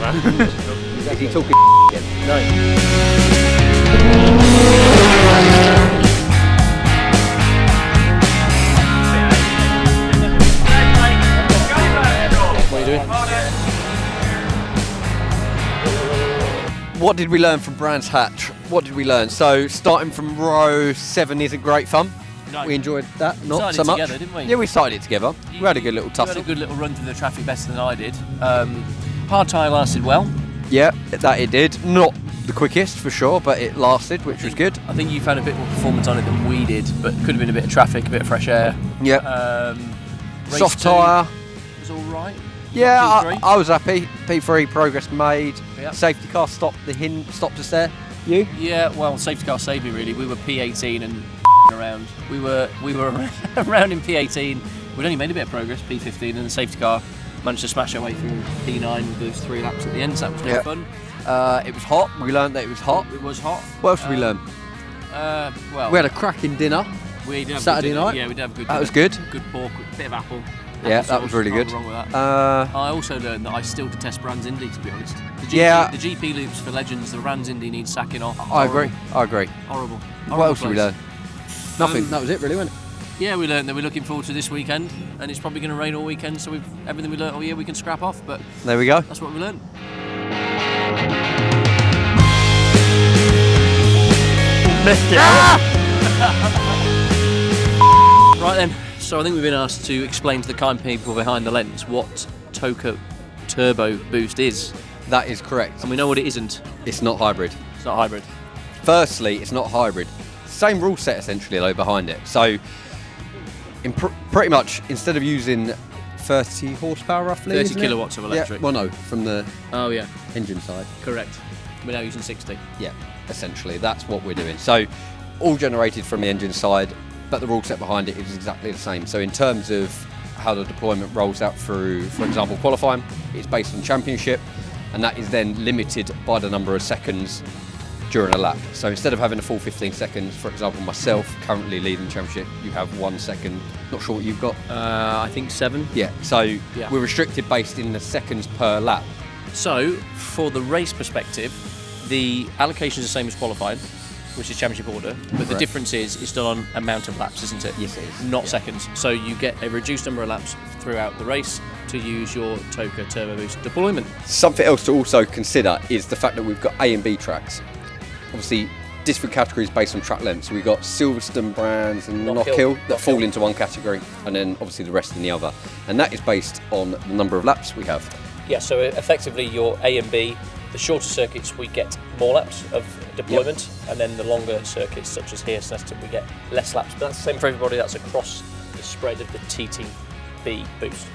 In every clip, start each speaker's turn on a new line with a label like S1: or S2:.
S1: that, man.
S2: Is he talking again?
S1: No. What are you doing?
S2: What did we learn from Brands Hatch? What did we learn? So starting from row 7 isn't great fun.
S1: No.
S2: We enjoyed that, not
S1: Started
S2: so much.
S1: together, didn't we?
S2: Yeah, we started it together. We had a good little
S1: You
S2: tussle.
S1: had a good little run through the traffic, better than I did. Hard tyre lasted well.
S2: Yeah, that it did. Not the quickest for sure, but it lasted, which was good.
S1: I think you found a bit more performance on it than we did, but could have been a bit of traffic, a bit of fresh air.
S2: Yeah.
S1: Race
S2: Soft
S1: 2
S2: tyre.
S1: was all right.
S2: Yeah,
S1: P3.
S2: I was happy. P3 progress made.
S1: Yep.
S2: Safety car stopped us there. You?
S1: Yeah, well, safety car saved me really. We were P18 and around. We were around in P18. We'd only made a bit of progress, P15, and the safety car managed to smash our way through P9 with those 3 laps at the end, so that was no fun.
S2: It was hot. We learned that it was hot.
S1: It was hot.
S2: What else did we learn?
S1: Well,
S2: We had a cracking dinner.
S1: we did have
S2: Saturday
S1: good dinner.
S2: night?
S1: Yeah, we did have a good
S2: That
S1: dinner.
S2: was good.
S1: Good pork, a bit of apple.
S2: Yeah,
S1: Apple
S2: that was
S1: sauce,
S2: really
S1: can't
S2: good.
S1: go wrong with that.
S2: I
S1: I also learned that I still detest Brands Indy, to be honest. The GP,
S2: Yeah.
S1: The GP loops for legends, the Brands Indy needs sacking off.
S2: agree.
S1: Horrible.
S2: What else did we learn? Nothing.
S1: Um,
S2: That was it, really, wasn't it?
S1: Yeah, we learned that we're looking forward to this weekend, and it's probably going to rain all weekend, so everything we learnt all year we can scrap off, but
S2: There we go.
S1: that's what we learned.
S2: Missed it.
S1: Right then, so I think we've been asked to explain to the kind people behind the lens what Toka Turbo Boost is,
S2: That is correct.
S1: and we know what it isn't.
S2: It's not hybrid.
S1: It's not hybrid.
S2: Firstly, it's not hybrid. Same rule set essentially though behind it. So, pretty much instead of using 30 horsepower roughly,
S1: 30
S2: isn't it?
S1: kilowatts of electric.
S2: Yeah, well, no, from the
S1: Oh yeah,
S2: engine side.
S1: correct. We're now using 60.
S2: Yeah, essentially that's what we're doing. So, all generated from the engine side, but the rule set behind it is exactly the same. So, in terms of how the deployment rolls out through, for example, qualifying, it's based on championship, and that is then limited by the number of seconds during a lap. So instead of having a full 15 seconds, for example, myself currently leading the championship, you have 1 second. Not sure what you've got.
S1: I think 7.
S2: Yeah. So
S1: Yeah.
S2: we're restricted based in the seconds per lap.
S1: So, for the race perspective, the allocation is the same as qualifying, which is championship order, but the
S2: Correct.
S1: difference is it's done on amount of laps, isn't it?
S2: Yes, it is.
S1: Not
S2: Yeah.
S1: seconds. So you get a reduced number of laps throughout the race to use your Toka Turbo Boost deployment.
S2: Something else to also consider is the fact that we've got A and B tracks. Obviously, different categories based on track length. So we've got Silverstone Brands and Knockhill that fall into one category, and then obviously the rest in the other. And that is based on the number of laps we have.
S1: Yeah, so effectively your A and B, the shorter circuits we get more laps of deployment, and then the longer circuits such as here, Snetterton, we get less laps. But that's the same for everybody, that's across the spread of the TTB boost.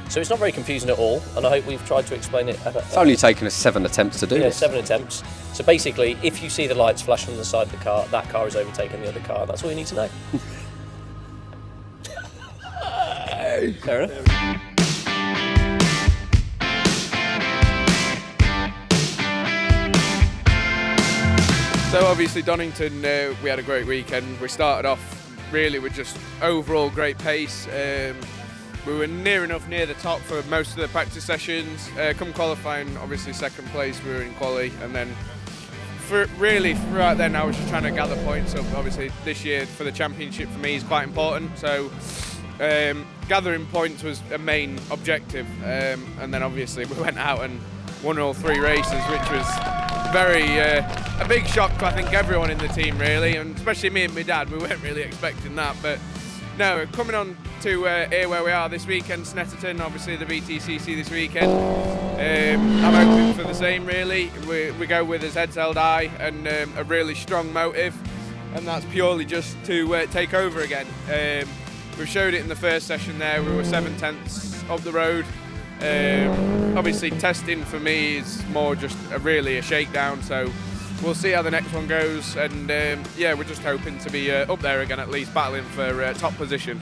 S1: So it's not very confusing at all, and I hope we've tried to explain it.
S2: It's only taken us 7 attempts to do this.
S1: 7 attempts. So basically, if you see the lights flash on the side of the car, that car is overtaking the other car. That's all you need to know. Fair enough.
S3: So obviously Donington, we had a great weekend. We started off really with just overall great pace. We were near the top for most of the practice sessions. Come qualifying, obviously second place, we were in quali, and then throughout then I was just trying to gather points up. Obviously this year for the championship for me is quite important, so gathering points was a main objective, and then obviously we went out and won all 3 races, which was a big shock to I think everyone in the team really, and especially me and my dad. We weren't really expecting that, but no, coming on to here where we are this weekend, Snetterton, obviously the BTCC this weekend. I'm hoping for the same really. We go with as heads held high and a really strong motive, and that's purely just to take over again. We showed it in the first session there. We were 7/10 up the road. Obviously testing for me is more just really a shakedown, so we'll see how the next one goes, and yeah, we're just hoping to be up there again, at least battling for top position.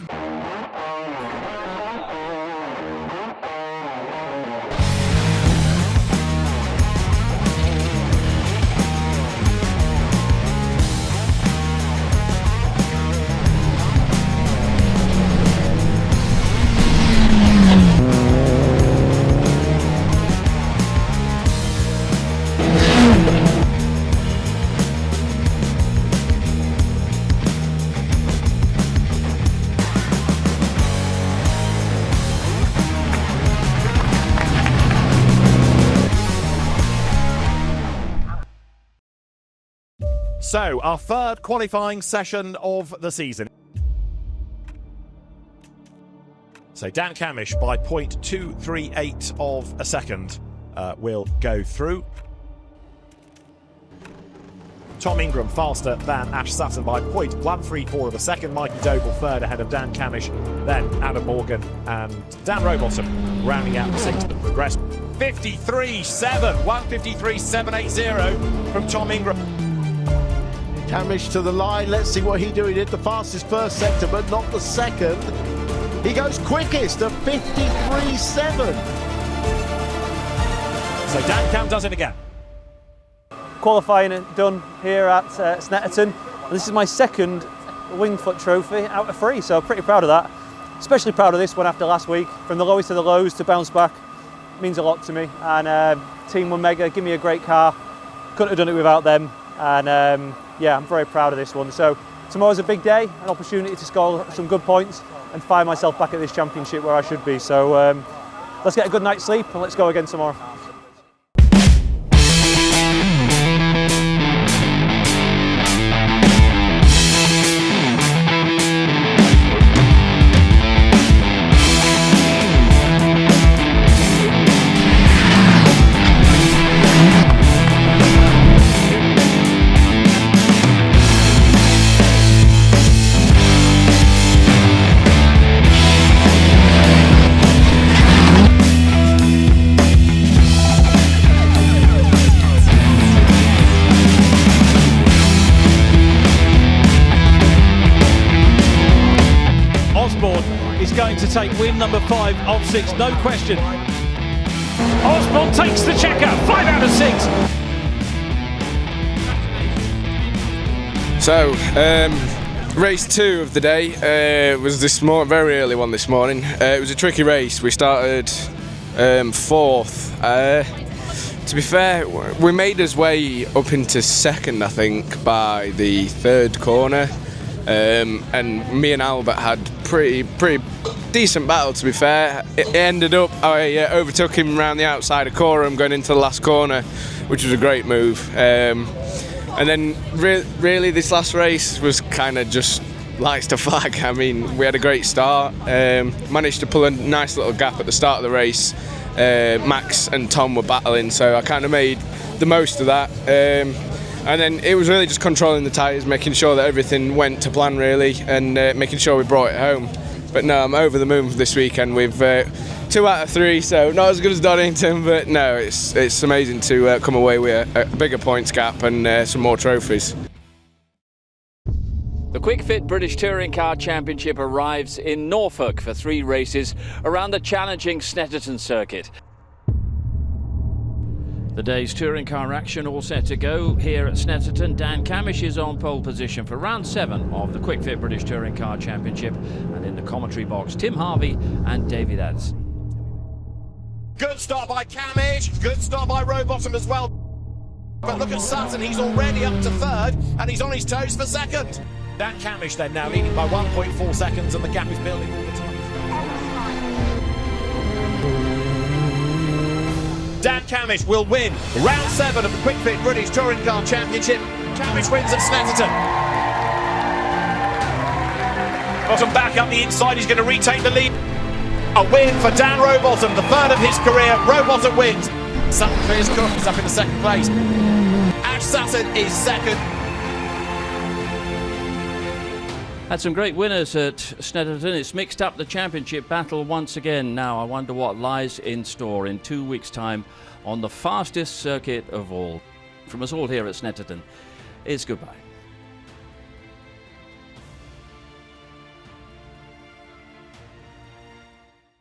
S4: So, our third qualifying session of the season. So Dan Cammish, by 0.238 of a second, will go through. Tom Ingram faster than Ash Sutton by 0.134 of a second. Mikey Doble third ahead of Dan Cammish, then Adam Morgan and Dan Rowbottom rounding out the six that progressed. 53.7, 153.780 from Tom Ingram.
S5: Cammish to the line, let's see what he did. He did the fastest first sector, but not the second. He goes quickest at 53.7.
S4: So Dan Cam does it again.
S6: Qualifying done here at Snetterton. This is my second Winged Foot Trophy out of 3, so pretty proud of that. Especially proud of this one after last week. From the lowest to the lows to bounce back means a lot to me. And Team were mega, give me a great car. Couldn't have done it without them. And yeah, I'm very proud of this one. So tomorrow's a big day, an opportunity to score some good points and find myself back at this championship where I should be. So let's get a good night's sleep and let's go again tomorrow.
S4: Is going to take win number 5 of 6, no question. Osborne takes the checker, 5 out of 6.
S3: So, race 2 of the day was this very early one this morning. It was a tricky race. We started 4th. To be fair, we made us way up into 2nd, I think, by the 3rd corner. And me and Albert had pretty decent battle, to be fair. It ended up I overtook him around the outside of Coram going into the last corner, which was a great move. And then really this last race was kind of just lights to flag. I mean, we had a great start, managed to pull a nice little gap at the start of the race. Max and Tom were battling, so I kind of made the most of that. And then it was really just controlling the tyres, making sure that everything went to plan really, and making sure we brought it home. But no, I'm over the moon this weekend with 2 out of 3, so not as good as Donington, but no, it's amazing to come away with a bigger points gap and some more trophies.
S7: The Quick Fit British Touring Car Championship arrives in Norfolk for 3 races around the challenging Snetterton circuit. The day's touring car action all set to go here at Snetterton. Dan Cammish is on pole position for round 7 of the Quick Fit British Touring Car Championship, and in the commentary box, Tim Harvey and David Addison.
S4: Good start by Cammish, good start by Rowbottom as well. But look at Sutton, he's already up to 3rd and he's on his toes for 2nd. Dan Cammish then now leading by 1.4 seconds and the gap is building all the time. Dan Cammish will win round 7 of the Quick Fit British Touring Car Championship. Cammish wins at Snetterton. Bottom back up the inside, he's going to retake the lead. A win for Dan Rowbottom, the 3rd of his career. Rowbottom wins. Sutton clears Cook, is up in the 2nd place. Ash Sutton is 2nd.
S7: Had some great winners at Snetterton. It's mixed up the championship battle once again. Now I wonder what lies in store in 2 weeks' time on the fastest circuit of all. From us all here at Snetterton, it's goodbye.